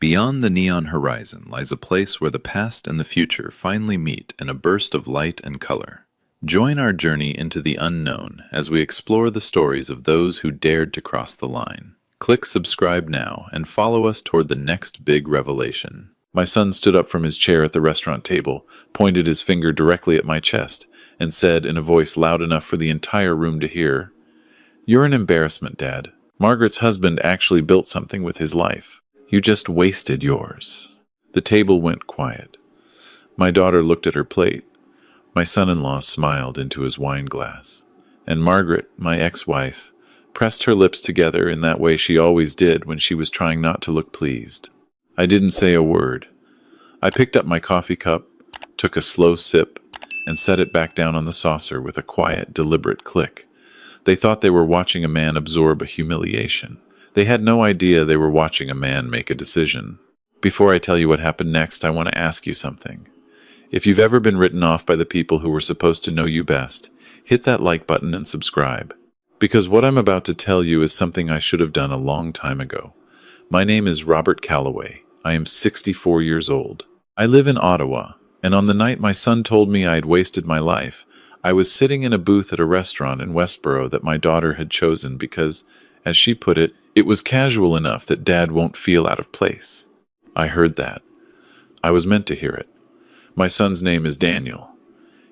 Beyond the neon horizon lies a place where the past and the future finally meet in a burst of light and color. Join our journey into the unknown as we explore the stories of those who dared to cross the line. Click subscribe now and follow us toward the next big revelation. My son stood up from his chair at the restaurant table, pointed his finger directly at my chest, and said in a voice loud enough for the entire room to hear, "You're an embarrassment, Dad. Margaret's husband actually built something with his life. You just wasted yours." The table went quiet. My daughter looked at her plate. My son-in-law smiled into his wine glass. And Margaret, my ex-wife, pressed her lips together in that way she always did when she was trying not to look pleased. I didn't say a word. I picked up my coffee cup, took a slow sip, and set it back down on the saucer with a quiet, deliberate click. They thought they were watching a man absorb a humiliation. They had no idea they were watching a man make a decision. Before I tell you what happened next, I want to ask you something. If you've ever been written off by the people who were supposed to know you best, hit that like button and subscribe. Because what I'm about to tell you is something I should have done a long time ago. My name is Robert Calloway. I am 64 years old. I live in Ottawa, and on the night my son told me I had wasted my life, I was sitting in a booth at a restaurant in Westboro that my daughter had chosen because, as she put it, it was casual enough that Dad won't feel out of place. I heard that. I was meant to hear it. My son's name is Daniel.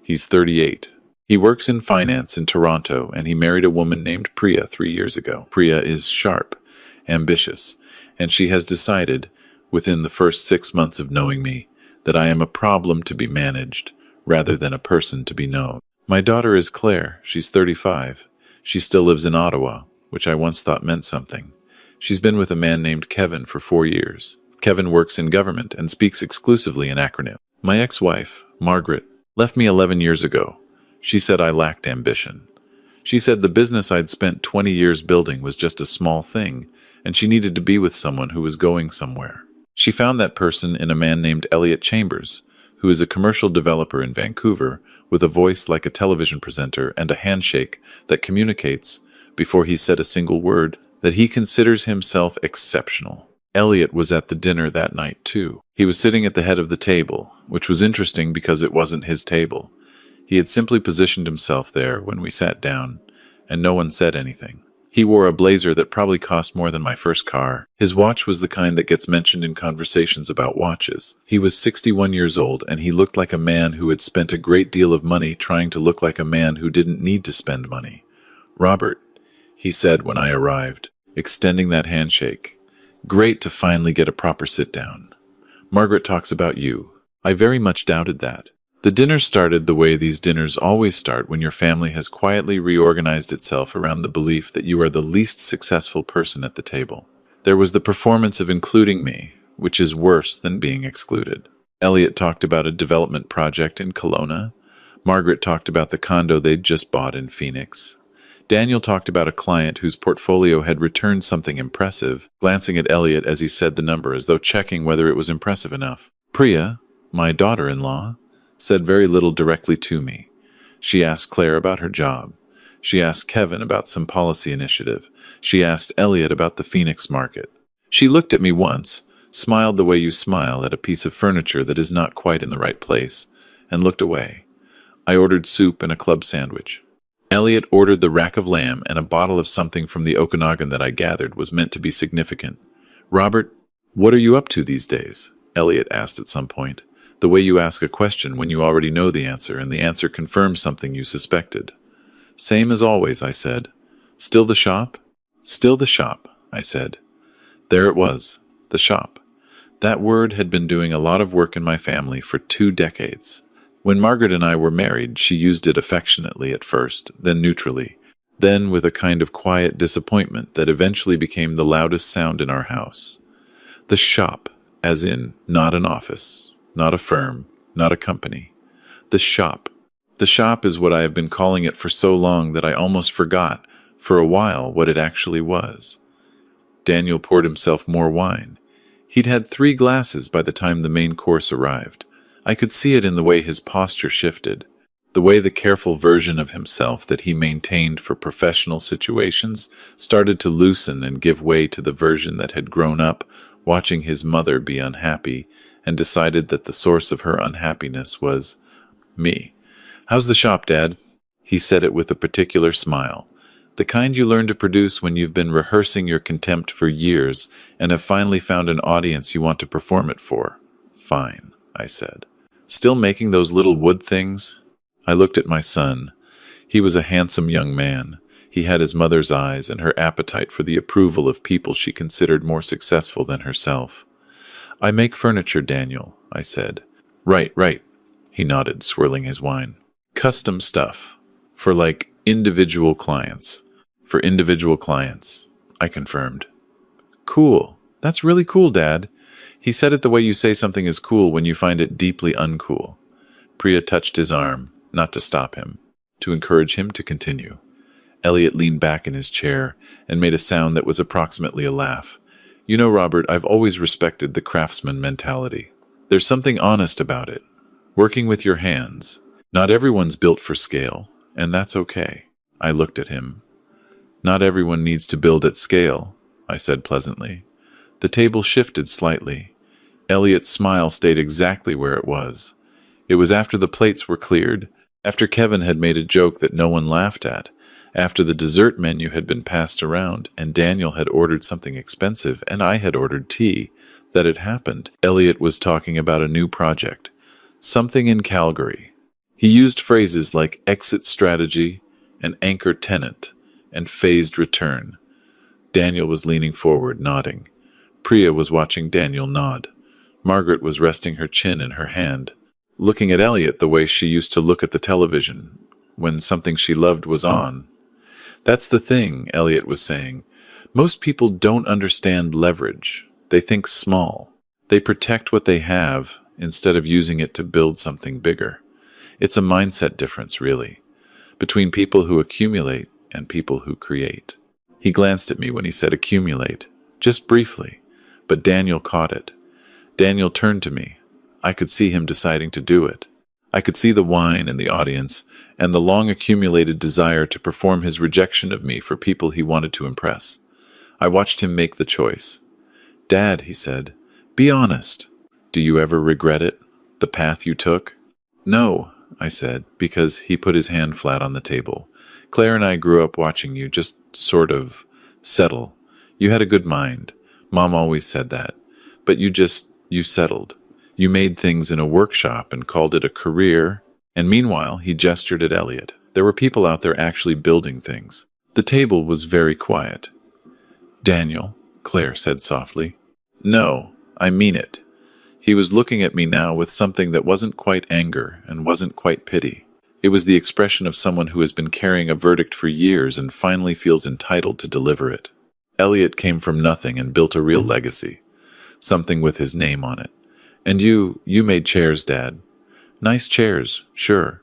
He's 38. He works in finance in Toronto, and he married a woman named Priya 3 years ago. Priya is sharp, ambitious, and she has decided, within the first 6 months of knowing me, that I am a problem to be managed, rather than a person to be known. My daughter is Claire. She's 35. She still lives in Ottawa, which I once thought meant something. She's been with a man named Kevin for 4 years. Kevin works in government and speaks exclusively in acronyms. My ex-wife, Margaret, left me 11 years ago. She said I lacked ambition. She said the business I'd spent 20 years building was just a small thing, and she needed to be with someone who was going somewhere. She found that person in a man named Elliot Chambers, who is a commercial developer in Vancouver with a voice like a television presenter and a handshake that communicates, before he said a single word, that he considers himself exceptional. Elliot was at the dinner that night too. He was sitting at the head of the table, which was interesting because it wasn't his table. He had simply positioned himself there when we sat down, and no one said anything. He wore a blazer that probably cost more than my first car. His watch was the kind that gets mentioned in conversations about watches. He was 61 years old, and he looked like a man who had spent a great deal of money trying to look like a man who didn't need to spend money. "Robert," he said when I arrived, extending that handshake. "Great to finally get a proper sit-down. Margaret talks about you." I very much doubted that. The dinner started the way these dinners always start when your family has quietly reorganized itself around the belief that you are the least successful person at the table. There was the performance of including me, which is worse than being excluded. Elliot talked about a development project in Kelowna. Margaret talked about the condo they'd just bought in Phoenix. Daniel talked about a client whose portfolio had returned something impressive, glancing at Elliot as he said the number as though checking whether it was impressive enough. Priya, my daughter-in-law, said very little directly to me. She asked Claire about her job. She asked Kevin about some policy initiative. She asked Elliot about the Phoenix market. She looked at me once, smiled the way you smile at a piece of furniture that is not quite in the right place, and looked away. I ordered soup and a club sandwich. Elliot ordered the rack of lamb and a bottle of something from the Okanagan that I gathered was meant to be significant. "Robert, what are you up to these days?" Elliot asked at some point. The way you ask a question when you already know the answer, and the answer confirms something you suspected. "Same as always," I said. "Still the shop?" "Still the shop," I said. There it was, the shop. That word had been doing a lot of work in my family for 2 decades. When Margaret and I were married, she used it affectionately at first, then neutrally, then with a kind of quiet disappointment that eventually became the loudest sound in our house. The shop, as in not an office. Not a firm, not a company. The shop. The shop is what I have been calling it for so long that I almost forgot, for a while, what it actually was. Daniel poured himself more wine. He'd had 3 glasses by the time the main course arrived. I could see it in the way his posture shifted, the way the careful version of himself that he maintained for professional situations started to loosen and give way to the version that had grown up watching his mother be unhappy, and decided that the source of her unhappiness was me. "How's the shop, Dad?" He said it with a particular smile. The kind you learn to produce when you've been rehearsing your contempt for years and have finally found an audience you want to perform it for. "Fine," I said. "Still making those little wood things?" I looked at my son. He was a handsome young man. He had his mother's eyes and her appetite for the approval of people she considered more successful than herself. "I make furniture, Daniel," I said. "Right, right," he nodded, swirling his wine. "Custom stuff. For individual clients." "For individual clients," I confirmed. "Cool. That's really cool, Dad." He said it the way you say something is cool when you find it deeply uncool. Priya touched his arm, not to stop him, to encourage him to continue. Elliot leaned back in his chair and made a sound that was approximately a laugh. "You know, Robert, I've always respected the craftsman mentality. There's something honest about it. Working with your hands. Not everyone's built for scale, and that's okay." I looked at him. "Not everyone needs to build at scale," I said pleasantly. The table shifted slightly. Elliot's smile stayed exactly where it was. It was after the plates were cleared, after Kevin had made a joke that no one laughed at, after the dessert menu had been passed around, and Daniel had ordered something expensive, and I had ordered tea, that it happened. Elliot was talking about a new project. Something in Calgary. He used phrases like exit strategy, and anchor tenant, and phased return. Daniel was leaning forward, nodding. Priya was watching Daniel nod. Margaret was resting her chin in her hand, looking at Elliot the way she used to look at the television when something she loved was on. "That's the thing," Elliot was saying. "Most people don't understand leverage. They think small. They protect what they have instead of using it to build something bigger. It's a mindset difference, really, between people who accumulate and people who create." He glanced at me when he said accumulate, just briefly, but Daniel caught it. Daniel turned to me. I could see him deciding to do it. I could see the wine in the audience and the long-accumulated desire to perform his rejection of me for people he wanted to impress. I watched him make the choice. "Dad," he said, "be honest. Do you ever regret it? The path you took?" "No," I said, because he put his hand flat on the table. "Claire and I grew up watching you just sort of settle. You had a good mind. Mom always said that. But you settled. You made things in a workshop and called it a career." And meanwhile, he gestured at Elliot. There were people out there actually building things. The table was very quiet. "Daniel," Claire said softly. "No, I mean it." He was looking at me now with something that wasn't quite anger and wasn't quite pity. It was the expression of someone who has been carrying a verdict for years and finally feels entitled to deliver it. Elliot came from nothing and built a real legacy. Something with his name on it. "And you made chairs, Dad. Nice chairs, sure.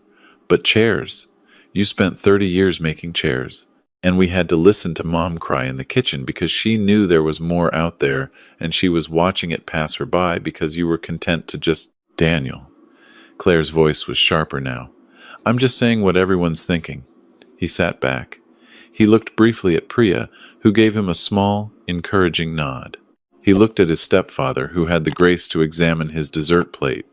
But chairs. You spent 30 years making chairs. And we had to listen to Mom cry in the kitchen because she knew there was more out there, and she was watching it pass her by because you were content to just—" "Daniel." Claire's voice was sharper now. "I'm just saying what everyone's thinking." He sat back. He looked briefly at Priya, who gave him a small, encouraging nod. He looked at his stepfather, who had the grace to examine his dessert plate.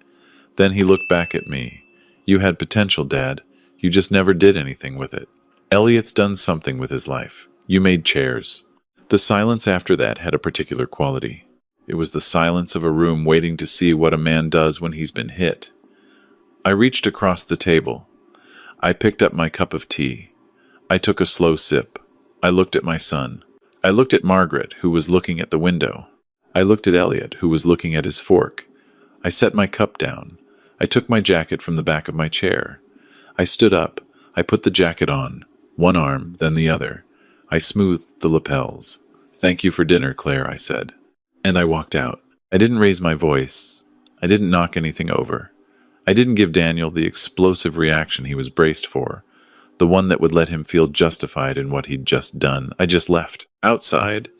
Then he looked back at me. "You had potential, Dad. You just never did anything with it. Elliot's done something with his life. You made chairs." The silence after that had a particular quality. It was the silence of a room waiting to see what a man does when he's been hit. I reached across the table. I picked up my cup of tea. I took a slow sip. I looked at my son. I looked at Margaret, who was looking at the window. I looked at Elliot, who was looking at his fork. I set my cup down. I took my jacket from the back of my chair. I stood up. I put the jacket on, one arm, then the other. I smoothed the lapels. "Thank you for dinner, Claire," I said. And I walked out. I didn't raise my voice. I didn't knock anything over. I didn't give Daniel the explosive reaction he was braced for, the one that would let him feel justified in what he'd just done. I just left. Outside,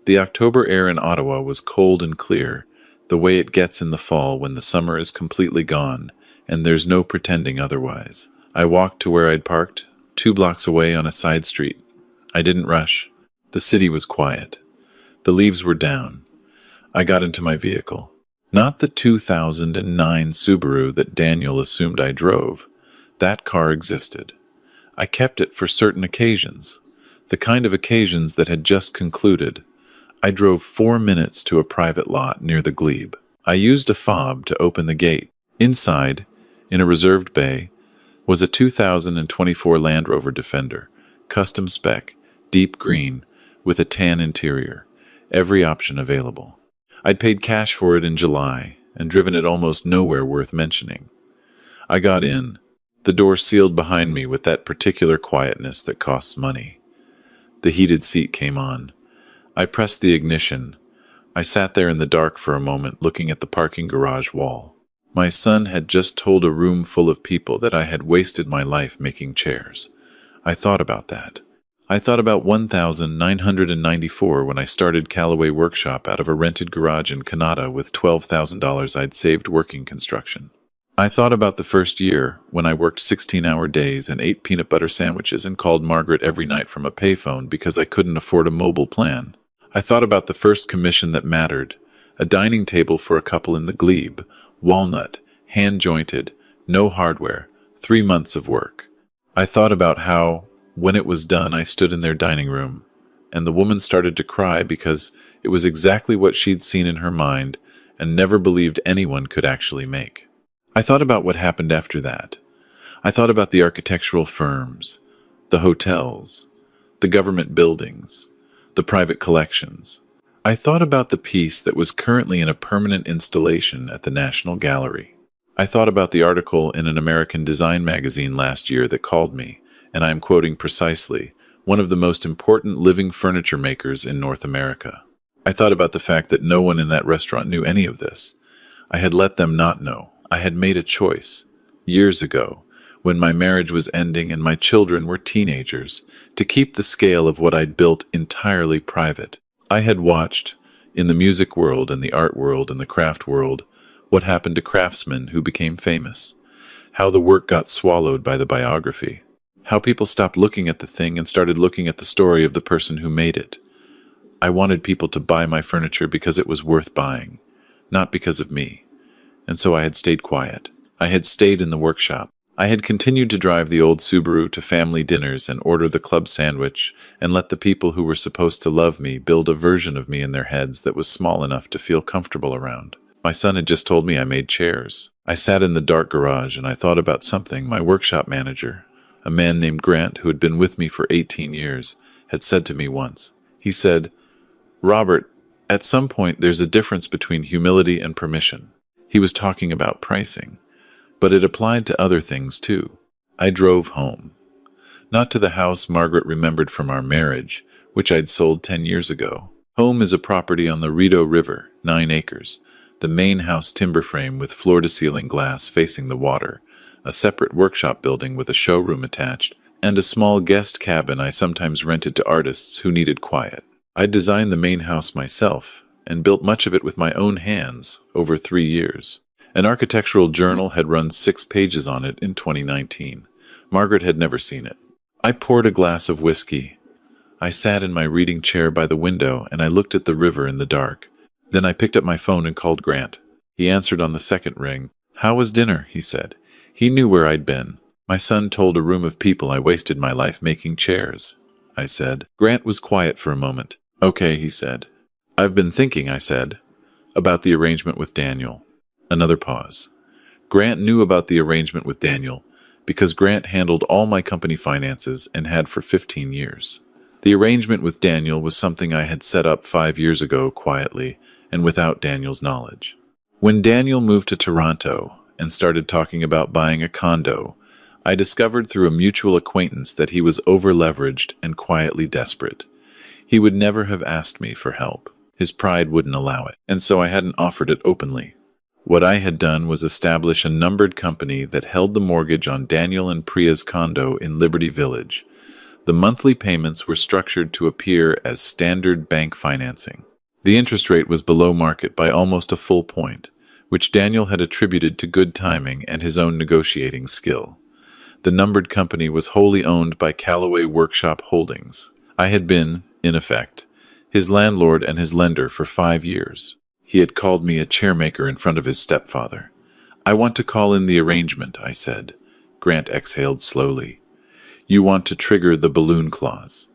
the October air in Ottawa was cold and clear, the way it gets in the fall when the summer is completely gone, and there's no pretending otherwise. I walked to where I'd parked, 2 blocks away on a side street. I didn't rush. The city was quiet. The leaves were down. I got into my vehicle. Not the 2009 Subaru that Daniel assumed I drove. That car existed. I kept it for certain occasions, the kind of occasions that had just concluded. I drove 4 minutes to a private lot near the glebe. I used a fob to open the gate. Inside, in a reserved bay, was a 2024 Land Rover Defender, custom spec, deep green, with a tan interior, every option available. I'd paid cash for it in July and driven it almost nowhere worth mentioning. I got in, the door sealed behind me with that particular quietness that costs money. The heated seat came on. I pressed the ignition. I sat there in the dark for a moment, looking at the parking garage wall. My son had just told a room full of people that I had wasted my life making chairs. I thought about that. I thought about 1,994 when I started Callaway Workshop out of a rented garage in Canada with $12,000 I'd saved working construction. I thought about the first year when I worked 16-hour days and ate peanut butter sandwiches and called Margaret every night from a payphone because I couldn't afford a mobile plan. I thought about the first commission that mattered, a dining table for a couple in the glebe, walnut, hand-jointed, no hardware, 3 months of work. I thought about how, when it was done, I stood in their dining room, and the woman started to cry because it was exactly what she'd seen in her mind and never believed anyone could actually make. I thought about what happened after that. I thought about the architectural firms, the hotels, the government buildings, the private collections. I thought about the piece that was currently in a permanent installation at the National Gallery. I thought about the article in an American design magazine last year that called me, and I am quoting precisely, one of the most important living furniture makers in North America. I thought about the fact that no one in that restaurant knew any of this. I had let them not know. I had made a choice, years ago, when my marriage was ending and my children were teenagers, to keep the scale of what I'd built entirely private. I had watched, in the music world and the art world and the craft world, what happened to craftsmen who became famous, how the work got swallowed by the biography, how people stopped looking at the thing and started looking at the story of the person who made it. I wanted people to buy my furniture because it was worth buying, not because of me. And so I had stayed quiet. I had stayed in the workshop. I had continued to drive the old Subaru to family dinners and order the club sandwich and let the people who were supposed to love me build a version of me in their heads that was small enough to feel comfortable around. My son had just told me I made chairs. I sat in the dark garage and I thought about something my workshop manager, a man named Grant who had been with me for 18 years, had said to me once. He said, "Robert, at some point there's a difference between humility and permission." He was talking about pricing, but it applied to other things too. I drove home. Not to the house Margaret remembered from our marriage, which I'd sold 10 years ago. Home is a property on the Rideau River, 9 acres, the main house timber frame with floor-to-ceiling glass facing the water, a separate workshop building with a showroom attached, and a small guest cabin I sometimes rented to artists who needed quiet. I'd designed the main house myself, and built much of it with my own hands over 3 years. An architectural journal had run 6 pages on it in 2019. Margaret had never seen it. I poured a glass of whiskey. I sat in my reading chair by the window and I looked at the river in the dark. Then I picked up my phone and called Grant. He answered on the second ring. "How was dinner?" he said. He knew where I'd been. "My son told a room of people I wasted my life making chairs," I said. Grant was quiet for a moment. "Okay," he said. "I've been thinking," I said, "about the arrangement with Daniel." Another pause. Grant knew about the arrangement with Daniel because Grant handled all my company finances and had for 15 years. The arrangement with Daniel was something I had set up 5 years ago quietly and without Daniel's knowledge. When Daniel moved to Toronto and started talking about buying a condo, I discovered through a mutual acquaintance that he was over-leveraged and quietly desperate. He would never have asked me for help. His pride wouldn't allow it, and so I hadn't offered it openly. What I had done was establish a numbered company that held the mortgage on Daniel and Priya's condo in Liberty Village. The monthly payments were structured to appear as standard bank financing. The interest rate was below market by almost a full point, which Daniel had attributed to good timing and his own negotiating skill. The numbered company was wholly owned by Callaway Workshop Holdings. I had been, in effect, his landlord and his lender for 5 years. He had called me a chairmaker in front of his stepfather. "I want to call in the arrangement," I said. Grant exhaled slowly. "You want to trigger the balloon clause."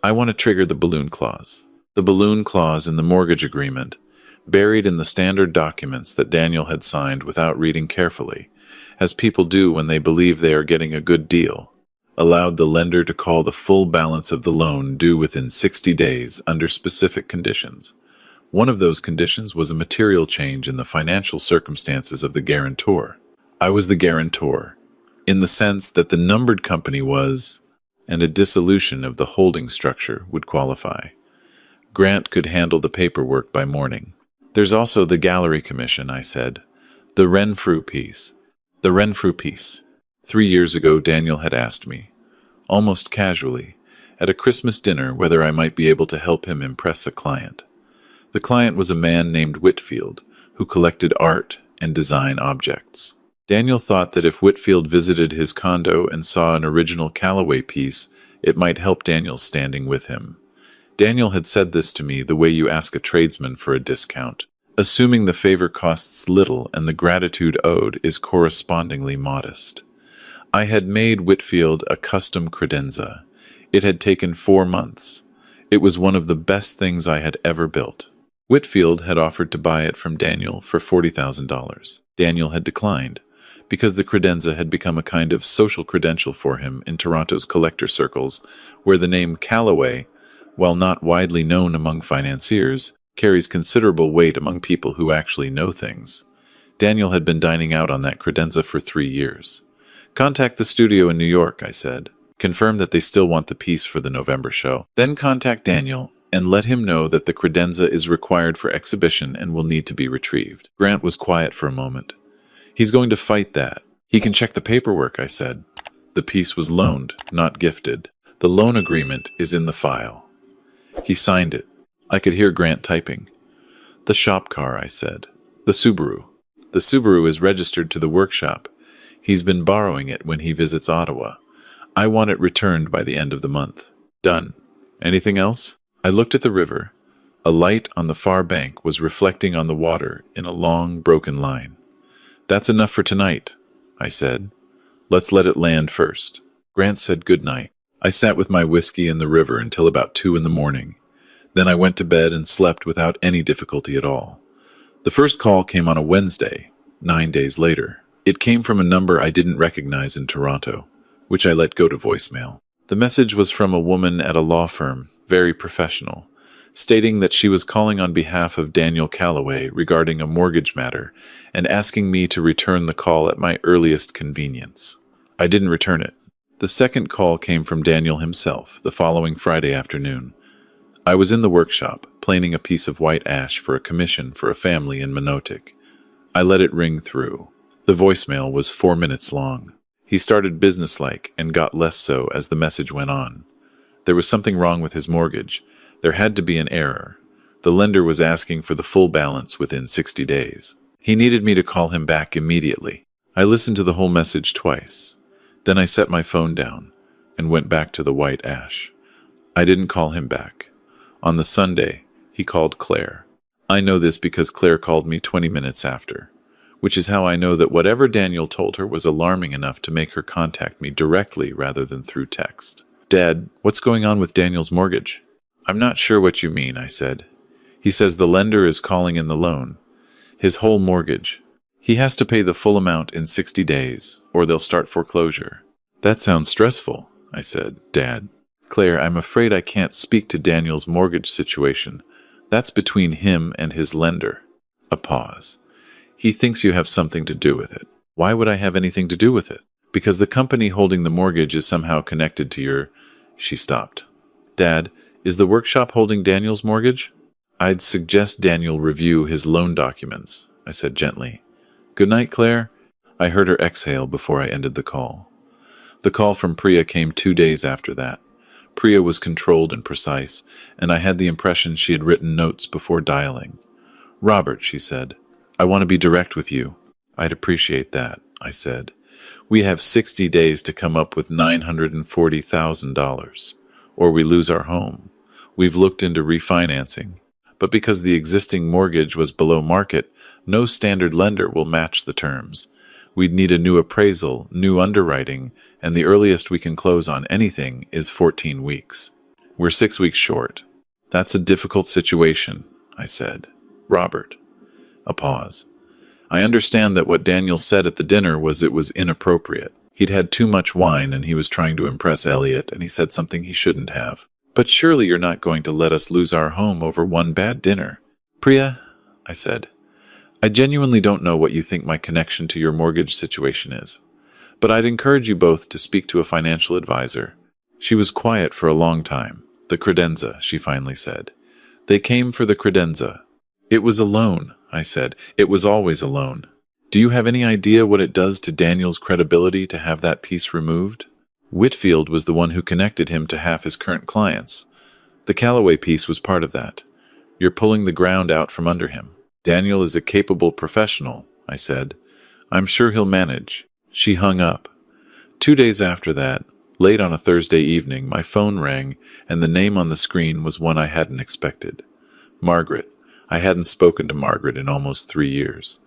"I want to trigger the balloon clause." The balloon clause in the mortgage agreement, buried in the standard documents that Daniel had signed without reading carefully, as people do when they believe they are getting a good deal, allowed the lender to call the full balance of the loan due within 60 days under specific conditions. One of those conditions was a material change in the financial circumstances of the guarantor. I was the guarantor, in the sense that the numbered company was, and a dissolution of the holding structure would qualify. Grant could handle the paperwork by morning. "There's also the gallery commission," I said. "The Renfrew piece." The Renfrew piece. 3 years ago, Daniel had asked me, almost casually, at a Christmas dinner whether I might be able to help him impress a client. The client was a man named Whitfield, who collected art and design objects. Daniel thought that if Whitfield visited his condo and saw an original Callaway piece, it might help Daniel's standing with him. Daniel had said this to me the way you ask a tradesman for a discount, assuming the favor costs little and the gratitude owed is correspondingly modest. I had made Whitfield a custom credenza. It had taken 4 months. It was one of the best things I had ever built. Whitfield had offered to buy it from Daniel for $40,000. Daniel had declined, because the credenza had become a kind of social credential for him in Toronto's collector circles, where the name Callaway, while not widely known among financiers, carries considerable weight among people who actually know things. Daniel had been dining out on that credenza for 3 years. "Contact the studio in New York," I said. "Confirm that they still want the piece for the November show. Then contact Daniel and let him know that the credenza is required for exhibition and will need to be retrieved." Grant was quiet for a moment. "He's going to fight that. He can check the paperwork," I said. "The piece was loaned, not gifted. The loan agreement is in the file." He signed it. I could hear Grant typing. "The shop car," I said. "The Subaru. The Subaru is registered to the workshop. He's been borrowing it when he visits Ottawa. I want it returned by the end of the month." "Done. Anything else?" I looked at the river. A light on the far bank was reflecting on the water in a long, broken line. "That's enough for tonight," I said. "Let's let it land first." Grant said good night. I sat with my whiskey in the river until about 2 in the morning. Then I went to bed and slept without any difficulty at all. The first call came on a Wednesday, 9 days later. It came from a number I didn't recognize in Toronto, which I let go to voicemail. The message was from a woman at a law firm, very professional, stating that she was calling on behalf of Daniel Callaway regarding a mortgage matter and asking me to return the call at my earliest convenience. I didn't return it. The second call came from Daniel himself the following Friday afternoon. I was in the workshop, planing a piece of white ash for a commission for a family in Minotic. I let it ring through. The voicemail was 4 minutes long. He started businesslike and got less so as the message went on. There was something wrong with his mortgage. There had to be an error. The lender was asking for the full balance within 60 days. He needed me to call him back immediately. I listened to the whole message twice. Then I set my phone down and went back to the white ash. I didn't call him back. On the Sunday, he called Claire. I know this because Claire called me 20 minutes after, which is how I know that whatever Daniel told her was alarming enough to make her contact me directly rather than through text. "Dad, what's going on with Daniel's mortgage?" "I'm not sure what you mean," I said. "He says the lender is calling in the loan. His whole mortgage. He has to pay the full amount in 60 days, or they'll start foreclosure." "That sounds stressful," I said. "Dad." "Claire, I'm afraid I can't speak to Daniel's mortgage situation. That's between him and his lender." A pause. "He thinks you have something to do with it." "Why would I have anything to do with it?" "Because the company holding the mortgage is somehow connected to your—" She stopped. "Dad, is the workshop holding Daniel's mortgage?" "I'd suggest Daniel review his loan documents," I said gently. "Good night, Claire." I heard her exhale before I ended the call. The call from Priya came 2 days after that. Priya was controlled and precise, and I had the impression she had written notes before dialing. "Robert," she said, "I want to be direct with you." "I'd appreciate that," I said. "We have 60 days to come up with $940,000, or we lose our home. We've looked into refinancing, but because the existing mortgage was below market, no standard lender will match the terms. We'd need a new appraisal, new underwriting, and the earliest we can close on anything is 14 weeks. We're 6 weeks short. That's a difficult situation, I said. Robert. A pause. I understand that what Daniel said at the dinner was it was inappropriate. He'd had too much wine and he was trying to impress Elliot, and he said something he shouldn't have. But surely you're not going to let us lose our home over one bad dinner. Priya, I said, I genuinely don't know what you think my connection to your mortgage situation is, but I'd encourage you both to speak to a financial advisor. She was quiet for a long time. The credenza, she finally said. They came for the credenza. It was a loan, I said. It was always a loan. Do you have any idea what it does to Daniel's credibility to have that piece removed? Whitfield was the one who connected him to half his current clients. The Callaway piece was part of that. You're pulling the ground out from under him. Daniel is a capable professional, I said. I'm sure he'll manage. She hung up. 2 days after that, late on a Thursday evening, my phone rang, and the name on the screen was one I hadn't expected. Margaret. I hadn't spoken to Margaret in almost 3 years.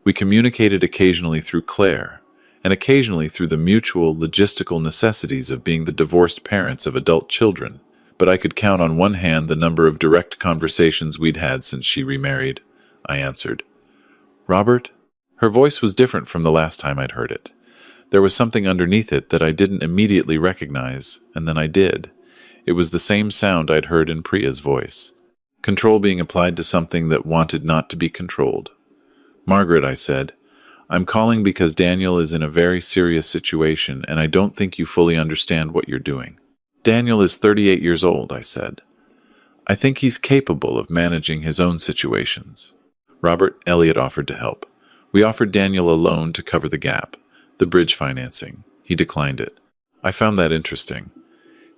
We communicated occasionally through Claire, and occasionally through the mutual logistical necessities of being the divorced parents of adult children, but I could count on one hand the number of direct conversations we'd had since she remarried. I answered. Robert? Her voice was different from the last time I'd heard it. There was something underneath it that I didn't immediately recognize, and then I did. It was the same sound I'd heard in Priya's voice. Control being applied to something that wanted not to be controlled. Margaret, I said, I'm calling because Daniel is in a very serious situation, and I don't think you fully understand what you're doing. Daniel is 38 years old, I said. I think he's capable of managing his own situations. Robert, Elliot offered to help. We offered Daniel a loan to cover the gap, the bridge financing. He declined it. I found that interesting.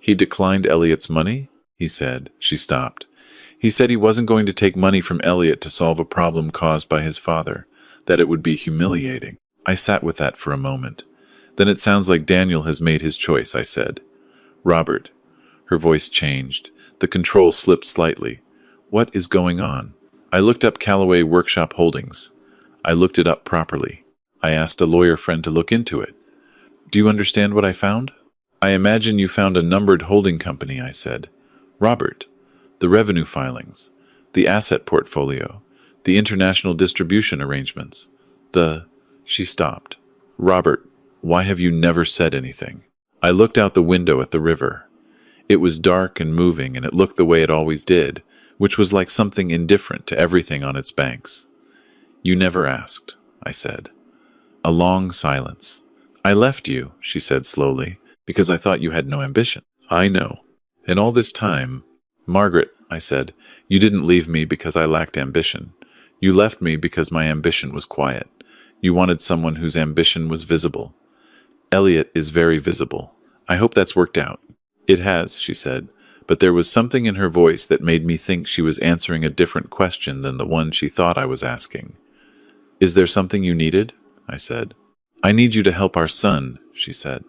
He declined Elliot's money? He said. She stopped. He said he wasn't going to take money from Elliot to solve a problem caused by his father, that it would be humiliating. I sat with that for a moment. Then it sounds like Daniel has made his choice, I said. Robert. Her voice changed. The control slipped slightly. What is going on? I looked up Callaway Workshop Holdings. I looked it up properly. I asked a lawyer friend to look into it. Do you understand what I found? I imagine you found a numbered holding company, I said. Robert. The revenue filings. The asset portfolio. The international distribution arrangements. She stopped. Robert, why have you never said anything? I looked out the window at the river. It was dark and moving, and it looked the way it always did, which was like something indifferent to everything on its banks. You never asked, I said. A long silence. I left you, she said slowly, because I thought you had no ambition. I know. And all this time, Margaret, I said, you didn't leave me because I lacked ambition. You left me because my ambition was quiet. You wanted someone whose ambition was visible. Elliot is very visible. I hope that's worked out. It has, she said, but there was something in her voice that made me think she was answering a different question than the one she thought I was asking. Is there something you needed? I said. I need you to help our son, she said.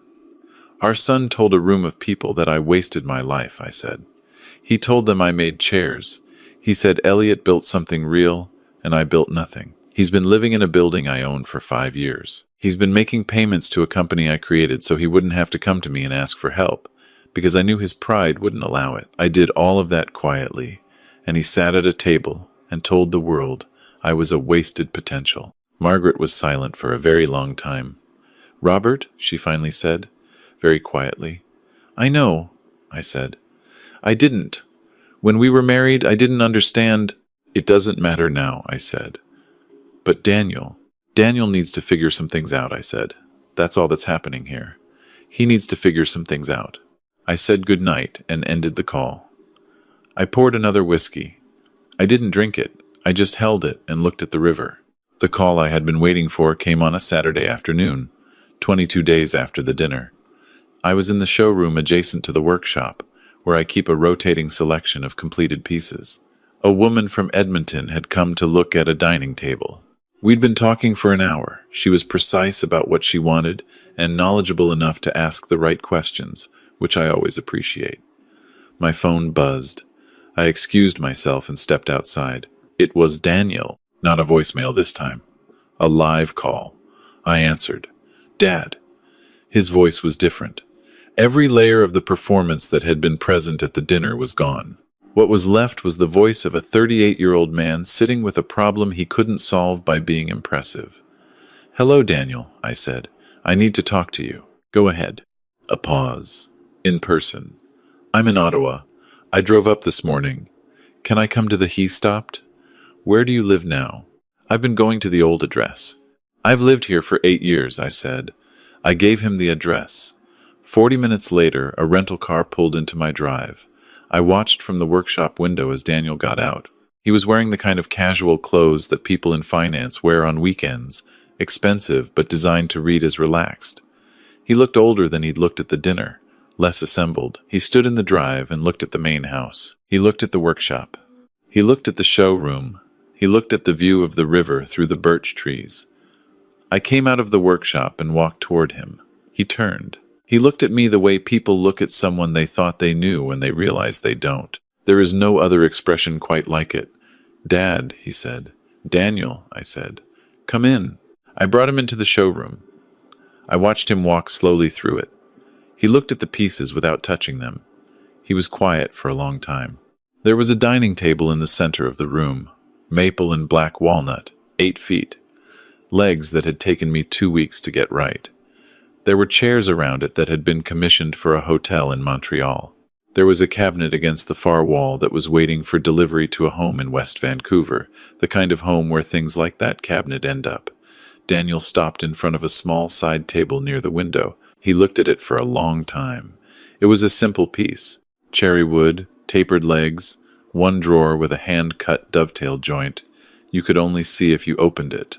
Our son told a room of people that I wasted my life, I said. He told them I made chairs. He said Elliot built something real, and I built nothing. He's been living in a building I own for 5 years. He's been making payments to a company I created so he wouldn't have to come to me and ask for help, because I knew his pride wouldn't allow it. I did all of that quietly, and he sat at a table and told the world I was a wasted potential. Margaret was silent for a very long time. Robert, she finally said, very quietly. I know, I said. I didn't. When we were married, I didn't understand. It doesn't matter now, I said. But Daniel needs to figure some things out, I said. That's all that's happening here. He needs to figure some things out. I said good night and ended the call. I poured another whiskey. I didn't drink it. I just held it and looked at the river. The call I had been waiting for came on a Saturday afternoon, 22 days after the dinner. I was in the showroom adjacent to the workshop, where I keep a rotating selection of completed pieces. A woman from Edmonton had come to look at a dining table. We'd been talking for an hour. She was precise about what she wanted and knowledgeable enough to ask the right questions, which I always appreciate. My phone buzzed. I excused myself and stepped outside. It was Daniel, not a voicemail this time. A live call. I answered. Dad. His voice was different. Every layer of the performance that had been present at the dinner was gone. What was left was the voice of a 38-year-old man sitting with a problem he couldn't solve by being impressive. Hello, Daniel, I said. I need to talk to you. Go ahead. A pause. In person. I'm in Ottawa. I drove up this morning. Can I come to the He stopped? Where do you live now? I've been going to the old address. I've lived here for 8 years, I said. I gave him the address. 40 minutes later, a rental car pulled into my drive. I watched from the workshop window as Daniel got out. He was wearing the kind of casual clothes that people in finance wear on weekends, expensive but designed to read as relaxed. He looked older than he'd looked at the dinner, less assembled. He stood in the drive and looked at the main house. He looked at the workshop. He looked at the showroom. He looked at the view of the river through the birch trees. I came out of the workshop and walked toward him. He turned. He looked at me the way people look at someone they thought they knew when they realize they don't. There is no other expression quite like it. Dad, he said. Daniel, I said. Come in. I brought him into the showroom. I watched him walk slowly through it. He looked at the pieces without touching them. He was quiet for a long time. There was a dining table in the center of the room, maple and black walnut, 8 feet. Legs that had taken me 2 weeks to get right. There were chairs around it that had been commissioned for a hotel in Montreal. There was a cabinet against the far wall that was waiting for delivery to a home in West Vancouver, the kind of home where things like that cabinet end up. Daniel stopped in front of a small side table near the window. He looked at it for a long time. It was a simple piece. Cherry wood, tapered legs, one drawer with a hand-cut dovetail joint. You could only see if you opened it.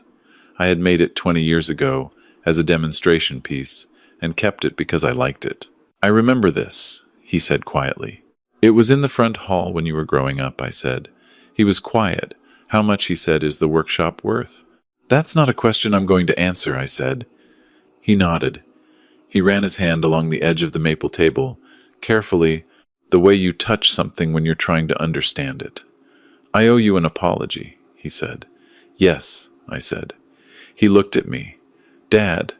I had made it 20 years ago as a demonstration piece and kept it because I liked it. I remember this, he said quietly. It was in the front hall when you were growing up, I said. He was quiet. How much, he said, is the workshop worth? That's not a question I'm going to answer, I said. He nodded. He ran his hand along the edge of the maple table, carefully, the way you touch something when you're trying to understand it. I owe you an apology, he said. Yes, I said. He looked at me. Dad,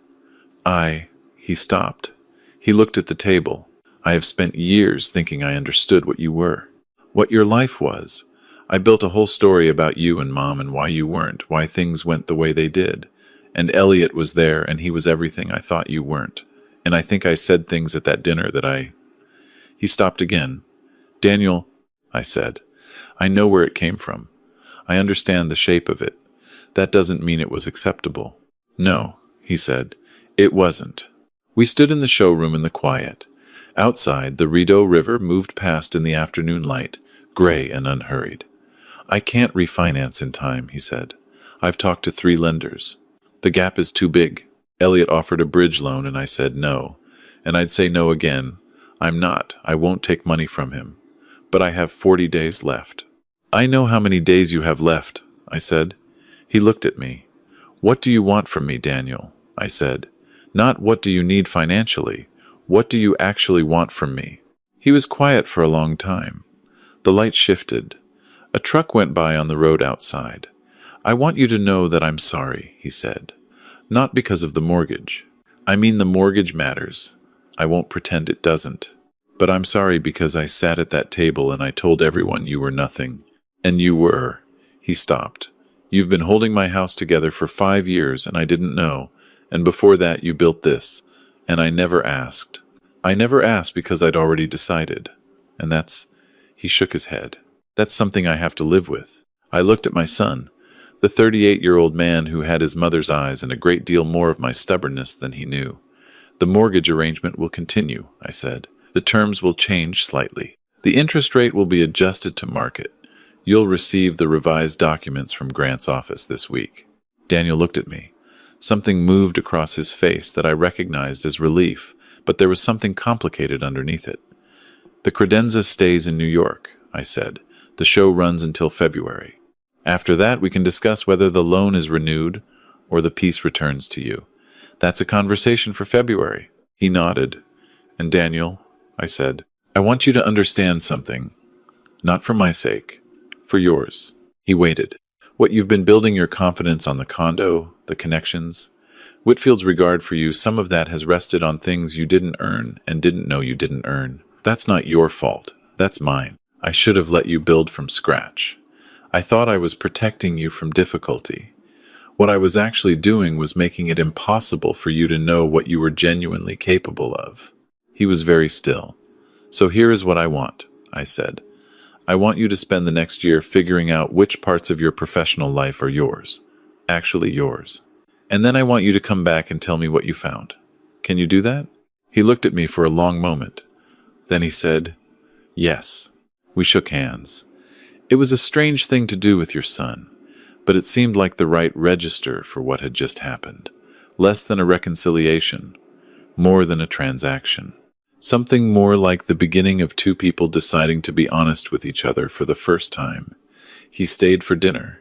he stopped. He looked at the table. I have spent years thinking I understood what you were, what your life was. I built a whole story about you and Mom and why you weren't, why things went the way they did. And Elliot was there, and he was everything I thought you weren't. And I think I said things at that dinner that He stopped again. Daniel, I said, I know where it came from. I understand the shape of it. That doesn't mean it was acceptable. No, he said, it wasn't. We stood in the showroom in the quiet. Outside, the Rideau River moved past in the afternoon light, gray and unhurried. I can't refinance in time, he said. I've talked to 3 lenders. The gap is too big. Elliot offered a bridge loan and I said no. And I'd say no again. I won't take money from him. But I have 40 days left. I know how many days you have left, I said. He looked at me. What do you want from me, Daniel? I said. Not what do you need financially. What do you actually want from me? He was quiet for a long time. The light shifted. A truck went by on the road outside. I want you to know that I'm sorry, he said. Not because of the mortgage. I mean the mortgage matters. I won't pretend it doesn't. But I'm sorry because I sat at that table and I told everyone you were nothing. And you were. He stopped. You've been holding my house together for 5 years and I didn't know. And before that you built this. And I never asked. I never asked because I'd already decided. And he shook his head. That's something I have to live with. I looked at my son, the 38-year-old man who had his mother's eyes and a great deal more of my stubbornness than he knew. The mortgage arrangement will continue, I said. The terms will change slightly. The interest rate will be adjusted to market. You'll receive the revised documents from Grant's office this week. Daniel looked at me. Something moved across his face that I recognized as relief, but there was something complicated underneath it. The credenza stays in New York, I said. The show runs until February. After that, we can discuss whether the loan is renewed or the piece returns to you. That's a conversation for February. He nodded. And Daniel, I said, I want you to understand something. Not for my sake. For yours. He waited. What you've been building your confidence on the condo, the connections, Whitfield's regard for you, some of that has rested on things you didn't earn and didn't know you didn't earn. That's not your fault. That's mine. I should have let you build from scratch. I thought I was protecting you from difficulty. What I was actually doing was making it impossible for you to know what you were genuinely capable of. He was very still. So here is what I want, I said. I want you to spend the next year figuring out which parts of your professional life are yours. Actually yours. And then I want you to come back and tell me what you found. Can you do that? He looked at me for a long moment. Then he said, yes. We shook hands. It was a strange thing to do with your son, but it seemed like the right register for what had just happened. Less than a reconciliation, more than a transaction. Something more like the beginning of two people deciding to be honest with each other for the first time. He stayed for dinner.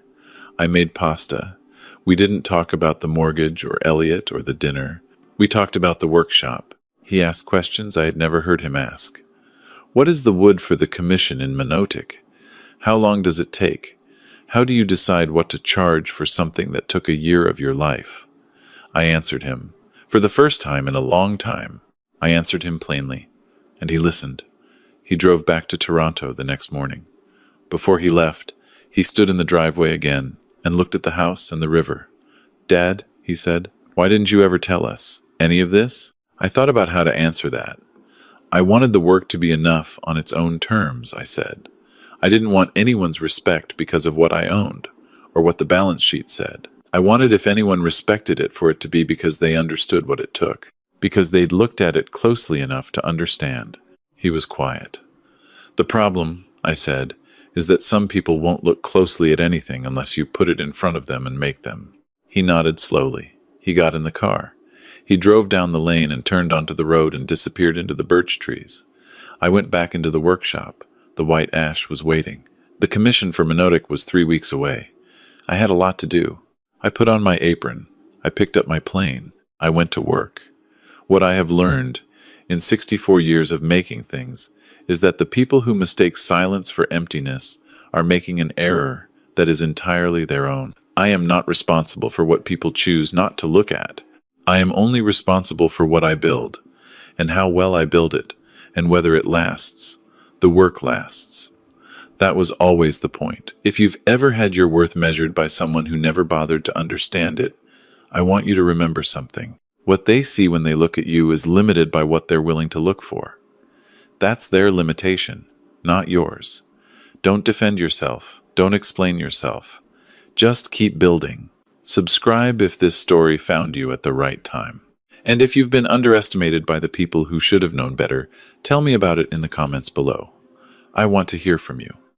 I made pasta. We didn't talk about the mortgage or Elliot or the dinner. We talked about the workshop. He asked questions I had never heard him ask. What is the wood for the commission in Minotic? How long does it take? How do you decide what to charge for something that took a year of your life? I answered him. For the first time in a long time, I answered him plainly, and he listened. He drove back to Toronto the next morning. Before he left, he stood in the driveway again and looked at the house and the river. Dad, he said, why didn't you ever tell us any of this? I thought about how to answer that. I wanted the work to be enough on its own terms, I said. I didn't want anyone's respect because of what I owned, or what the balance sheet said. I wanted, if anyone respected it, for it to be because they understood what it took, because they'd looked at it closely enough to understand. He was quiet. The problem, I said, is that some people won't look closely at anything unless you put it in front of them and make them. He nodded slowly. He got in the car. He drove down the lane and turned onto the road and disappeared into the birch trees. I went back into the workshop. The white ash was waiting. The commission for Minotic was 3 weeks away. I had a lot to do. I put on my apron. I picked up my plane. I went to work. What I have learned in 64 years of making things is that the people who mistake silence for emptiness are making an error that is entirely their own. I am not responsible for what people choose not to look at. I am only responsible for what I build, and how well I build it, and whether it lasts. The work lasts. That was always the point. If you've ever had your worth measured by someone who never bothered to understand it, I want you to remember something. What they see when they look at you is limited by what they're willing to look for. That's their limitation, not yours. Don't defend yourself. Don't explain yourself. Just keep building. Subscribe if this story found you at the right time. And if you've been underestimated by the people who should have known better, tell me about it in the comments below. I want to hear from you.